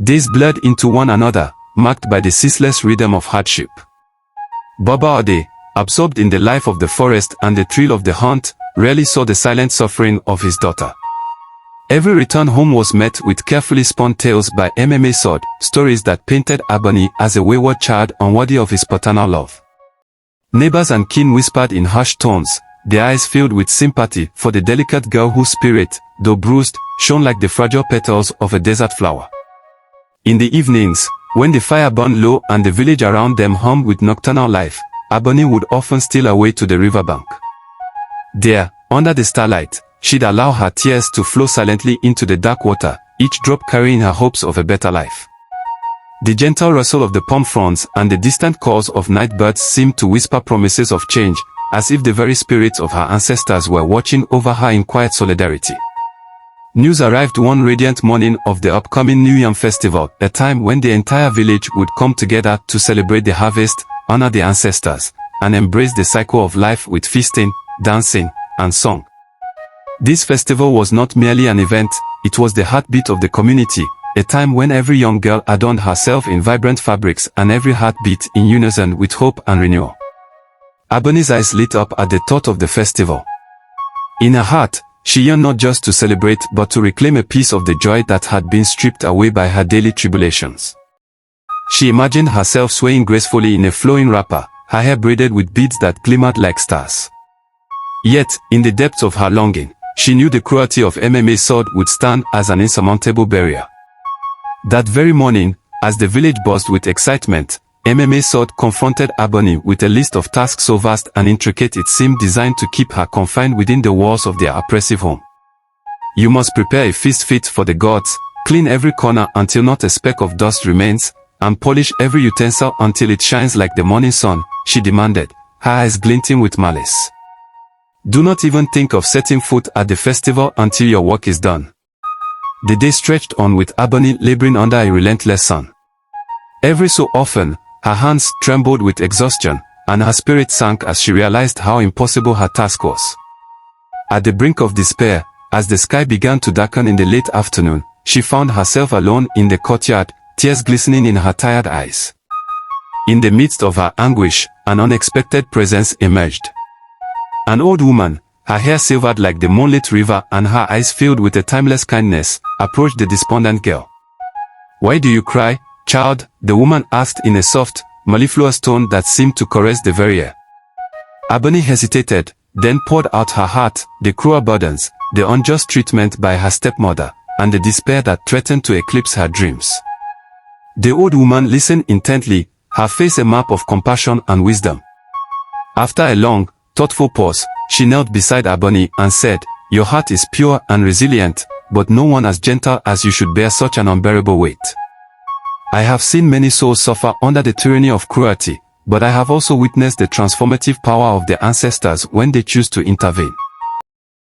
Days blurred into one another, marked by the ceaseless rhythm of hardship. Baba Ode, absorbed in the life of the forest and the thrill of the hunt, rarely saw the silent suffering of his daughter. Every return home was met with carefully spun tales by MMA Sword, stories that painted Abeni as a wayward child unworthy of his paternal love. Neighbors and kin whispered in hushed tones, their eyes filled with sympathy for the delicate girl whose spirit, though bruised, shone like the fragile petals of a desert flower. In the evenings, when the fire burned low and the village around them hummed with nocturnal life, Abeni would often steal away to the riverbank. There, under the starlight, she'd allow her tears to flow silently into the dark water, each drop carrying her hopes of a better life. The gentle rustle of the palm fronds and the distant calls of night birds seemed to whisper promises of change, as if the very spirits of her ancestors were watching over her in quiet solidarity. News arrived one radiant morning of the upcoming New Yam Festival, a time when the entire village would come together to celebrate the harvest, honor the ancestors, and embrace the cycle of life with feasting, dancing, and song. This festival was not merely an event, it was the heartbeat of the community, a time when every young girl adorned herself in vibrant fabrics and every heart beat in unison with hope and renewal. Abeni's eyes lit up at the thought of the festival. In her heart, she yearned not just to celebrate but to reclaim a piece of the joy that had been stripped away by her daily tribulations. She imagined herself swaying gracefully in a flowing wrapper, her hair braided with beads that glimmered like stars. Yet, in the depths of her longing, she knew the cruelty of MMA Sword would stand as an insurmountable barrier. That very morning, as the village buzzed with excitement, MMA Sword confronted Abeni with a list of tasks so vast and intricate it seemed designed to keep her confined within the walls of their oppressive home. You must prepare a feast fit for the gods, clean every corner until not a speck of dust remains, and polish every utensil until it shines like the morning sun, she demanded, her eyes glinting with malice. Do not even think of setting foot at the festival until your work is done. The day stretched on with Abeni laboring under a relentless sun. Every so often, her hands trembled with exhaustion, and her spirit sank as she realized how impossible her task was. At the brink of despair, as the sky began to darken in the late afternoon, she found herself alone in the courtyard, tears glistening in her tired eyes. In the midst of her anguish, an unexpected presence emerged. An old woman, her hair silvered like the moonlit river and her eyes filled with a timeless kindness, approached the despondent girl. "Why do you cry, child?" the woman asked in a soft, mellifluous tone that seemed to caress the very air. Abeni hesitated, then poured out her heart, the cruel burdens, the unjust treatment by her stepmother, and the despair that threatened to eclipse her dreams. The old woman listened intently, her face a map of compassion and wisdom. After a long, thoughtful pause, she knelt beside Abeni and said, "Your heart is pure and resilient, but no one as gentle as you should bear such an unbearable weight. I have seen many souls suffer under the tyranny of cruelty, but I have also witnessed the transformative power of the ancestors when they choose to intervene.